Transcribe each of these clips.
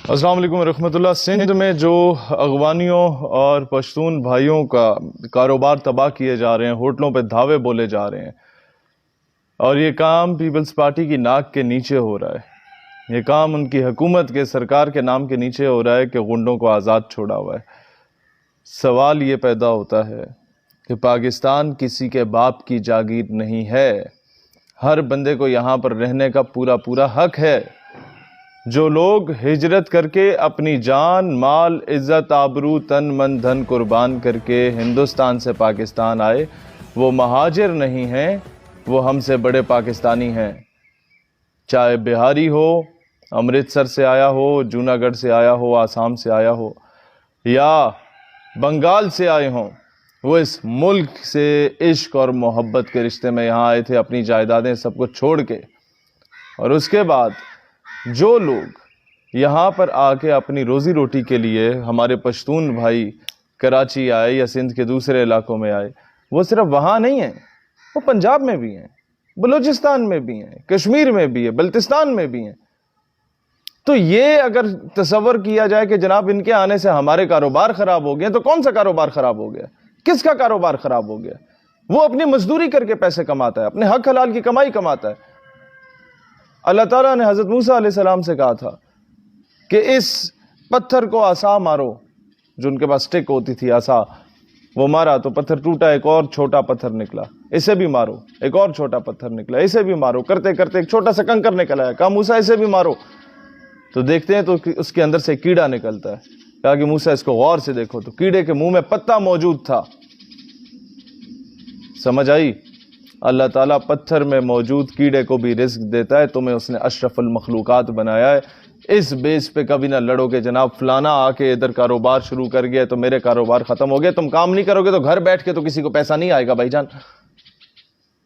السلام علیکم ورحمۃ اللہ۔ سندھ میں جو اغوانیوں اور پشتون بھائیوں کا کاروبار تباہ کیے جا رہے ہیں، ہوٹلوں پہ دھاوے بولے جا رہے ہیں، اور یہ کام پیپلز پارٹی کی ناک کے نیچے ہو رہا ہے۔ یہ کام ان کی حکومت کے سرکار کے نام کے نیچے ہو رہا ہے کہ غنڈوں کو آزاد چھوڑا ہوا ہے۔ سوال یہ پیدا ہوتا ہے کہ پاکستان کسی کے باپ کی جاگیر نہیں ہے، ہر بندے کو یہاں پر رہنے کا پورا حق ہے۔ جو لوگ ہجرت کر کے اپنی جان، مال، عزت، آبرو، تن، من، دھن قربان کر کے ہندوستان سے پاکستان آئے، وہ مہاجر نہیں ہیں، وہ ہم سے بڑے پاکستانی ہیں۔ چاہے بہاری ہو، امرتسر سے آیا ہو، جوناگڑھ سے آیا ہو، آسام سے آیا ہو، یا بنگال سے آئے ہوں، وہ اس ملک سے عشق اور محبت کے رشتے میں یہاں آئے تھے، اپنی جائیدادیں سب کو چھوڑ کے۔ اور اس کے بعد جو لوگ یہاں پر آ کے اپنی روزی روٹی کے لیے، ہمارے پشتون بھائی کراچی آئے یا سندھ کے دوسرے علاقوں میں آئے، وہ صرف وہاں نہیں ہیں، وہ پنجاب میں بھی ہیں، بلوچستان میں بھی ہیں، کشمیر میں بھی ہیں، بلتستان میں بھی ہیں۔ تو یہ اگر تصور کیا جائے کہ جناب ان کے آنے سے ہمارے کاروبار خراب ہو گئے، تو کون سا کاروبار خراب ہو گیا؟ کس کا کاروبار خراب ہو گیا؟ وہ اپنی مزدوری کر کے پیسے کماتا ہے، اپنے حق حلال کی کمائی کماتا ہے۔ اللہ تعالیٰ نے حضرت موسیٰ علیہ السلام سے کہا تھا کہ اس پتھر کو عصا مارو، جو ان کے پاس سٹک ہوتی تھی عصا، وہ مارا تو پتھر ٹوٹا، ایک اور چھوٹا پتھر نکلا، اسے بھی مارو، ایک اور چھوٹا پتھر نکلا، اسے بھی مارو، کرتے کرتے ایک چھوٹا سا کنکر نکل آیا، کہا موسیٰ اسے بھی مارو، تو دیکھتے ہیں تو اس کے اندر سے کیڑا نکلتا ہے، کہا کہ موسیٰ اس کو غور سے دیکھو، تو کیڑے کے منہ میں پتا موجود تھا۔ سمجھ آئی؟ اللہ تعالیٰ پتھر میں موجود کیڑے کو بھی رزق دیتا ہے، تمہیں اس نے اشرف المخلوقات بنایا ہے۔ اس بیس پہ کبھی نہ لڑو کہ جناب فلانا آ کے ادھر کاروبار شروع کر گیا تو میرے کاروبار ختم ہو گیا۔ تم کام نہیں کرو گے تو گھر بیٹھ کے تو کسی کو پیسہ نہیں آئے گا بھائی جان۔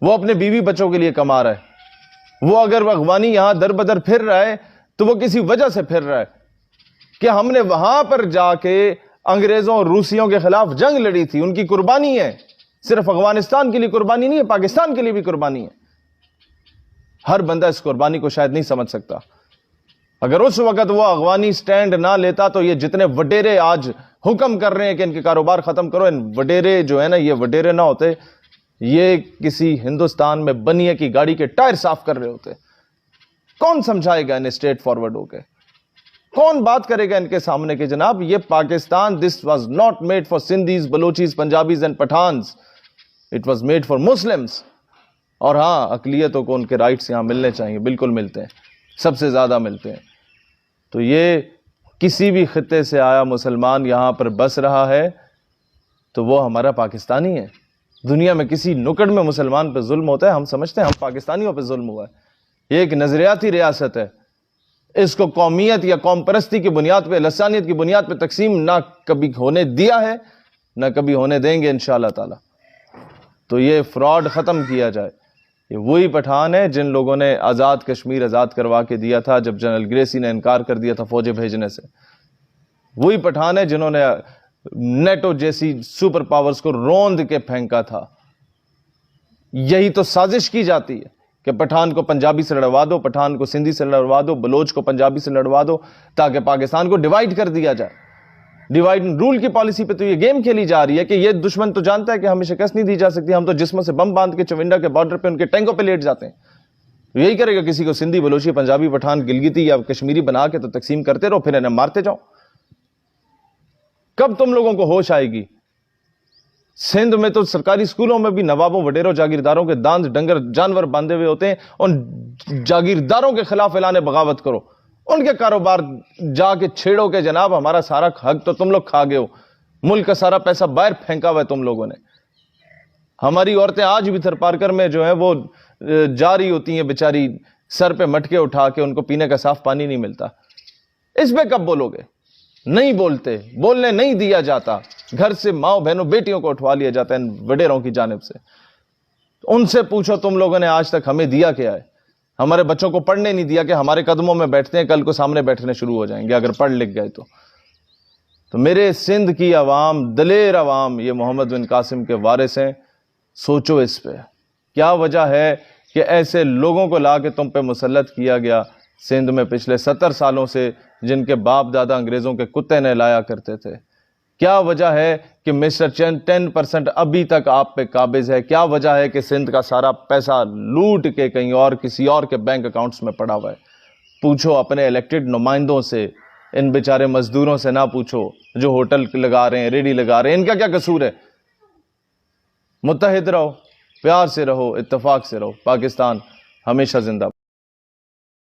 وہ اپنے بیوی بچوں کے لیے کما رہا ہے، وہ اگر اغوانی یہاں در بدر پھر رہا ہے تو وہ کسی وجہ سے پھر رہا ہے کہ ہم نے وہاں پر جا کے انگریزوں اور روسیوں کے خلاف جنگ لڑی تھی، ان کی قربانی ہے۔ صرف افغانستان کے لیے قربانی نہیں ہے، پاکستان کے لیے بھی قربانی ہے۔ ہر بندہ اس قربانی کو شاید نہیں سمجھ سکتا۔ اگر اس وقت وہ افغانی سٹینڈ نہ لیتا تو یہ جتنے وڈیرے آج حکم کر رہے ہیں کہ ان کے کاروبار ختم کرو، ان وڈیرے جو ہے نا، یہ وڈیرے نہ ہوتے، یہ کسی ہندوستان میں بنیے کی گاڑی کے ٹائر صاف کر رہے ہوتے۔ کون سمجھائے گا انہیں اسٹریٹ فارورڈ ہو کے؟ کون بات کرے گا ان کے سامنے کہ جناب یہ Pakistan, this was not made for Sindhis, Baluchis, Punjabis and Pathans, it was made for Muslims. اور ہاں، اقلیتوں کو ان کے رائٹس یہاں ملنے چاہیے، بالکل ملتے ہیں، سب سے زیادہ ملتے ہیں۔ تو یہ کسی بھی خطے سے آیا مسلمان یہاں پر بس رہا ہے تو وہ ہمارا پاکستانی ہے۔ دنیا میں کسی نکڑ میں مسلمان پہ ظلم ہوتا ہے، ہم سمجھتے ہیں ہم پاکستانیوں پہ ظلم ہوا ہے۔ یہ ایک نظریاتی ریاست ہے، اس کو قومیت یا قوم پرستی کی بنیاد پہ، لسانیت کی بنیاد پہ تقسیم نہ کبھی ہونے دیا ہے، نہ کبھی ہونے دیں گے انشاءاللہ تعالی۔ تو یہ فراڈ ختم کیا جائے۔ یہ وہی پٹھان ہے جن لوگوں نے آزاد کشمیر آزاد کروا کے دیا تھا جب جنرل گریسی نے انکار کر دیا تھا فوجیں بھیجنے سے۔ وہی پٹھان ہے جنہوں نے نیٹو جیسی سپر پاورز کو روند کے پھینکا تھا۔ یہی تو سازش کی جاتی ہے کہ پٹھان کو پنجابی سے لڑوا دو، پٹھان کو سندھی سے لڑوا دو، بلوچ کو پنجابی سے لڑوا دو، تاکہ پاکستان کو ڈیوائیڈ کر دیا جائے۔ ڈیوائیڈ اینڈ رول کی پالیسی پہ تو یہ گیم کھیلی جا رہی ہے کہ یہ دشمن تو جانتا ہے کہ ہمیں شکست نہیں دی جا سکتی، ہم تو جسموں سے بم باندھ کے چونڈا کے بارڈر پہ ان کے ٹینکوں پہ لیٹ جاتے ہیں۔ یہی کرے گا کسی کو سندھی، بلوچی، پنجابی، پٹھان، گلگتی یا کشمیری بنا کے تو تقسیم کرتے رہو، پھر انہیں مارتے جاؤ۔ کب تم لوگوں کو ہوش آئے گی؟ سندھ میں تو سرکاری اسکولوں میں بھی نوابوں، وڈیروں، جاگیرداروں کے داند ڈنگر جانور باندھے ہوئے ہوتے ہیں۔ ان جاگیرداروں کے خلاف اعلان بغاوت کرو، ان کے کاروبار جا کے چھیڑو کہ جناب ہمارا سارا حق تو تم لوگ کھا گئے ہو، ملک کا سارا پیسہ باہر پھینکا ہوا ہے تم لوگوں نے۔ ہماری عورتیں آج بھی تھرپارکر میں جو ہیں وہ جا رہی ہوتی ہیں بیچاری، سر پہ مٹکے اٹھا کے، ان کو پینے کا صاف پانی نہیں ملتا۔ اس پہ کب بولو گے؟ نہیں بولتے، بولنے نہیں دیا جاتا۔ گھر سے ماؤں بہنوں بیٹیوں کو اٹھوا لیا جاتا ہے وڈیروں کی جانب سے۔ ان سے پوچھو تم لوگوں نے آج تک ہمیں دیا کیا ہے؟ ہمارے بچوں کو پڑھنے نہیں دیا کہ ہمارے قدموں میں بیٹھتے ہیں، کل کو سامنے بیٹھنے شروع ہو جائیں گے اگر پڑھ لکھ گئے تو میرے سندھ کی عوام، دلیر عوام، یہ محمد بن قاسم کے وارث ہیں۔ سوچو اس پہ کیا وجہ ہے کہ ایسے لوگوں کو لا کے تم پہ مسلط کیا گیا۔ سندھ میں پچھلے 70 سالوں سے جن کے باپ دادا انگریزوں کے کتے نہلایا کرتے تھے؟ کیا وجہ ہے کہ مسٹر چین 10% ابھی تک آپ پہ قابض ہے؟ کیا وجہ ہے کہ سندھ کا سارا پیسہ لوٹ کے کہیں اور کسی اور کے بینک اکاؤنٹس میں پڑا ہوا ہے؟ پوچھو اپنے الیکٹڈ نمائندوں سے، ان بیچارے مزدوروں سے نہ پوچھو جو ہوٹل لگا رہے ہیں، ریڑھی لگا رہے ہیں، ان کا کیا قصور ہے؟ متحد رہو، پیار سے رہو، اتفاق سے رہو۔ پاکستان ہمیشہ زندہ باد۔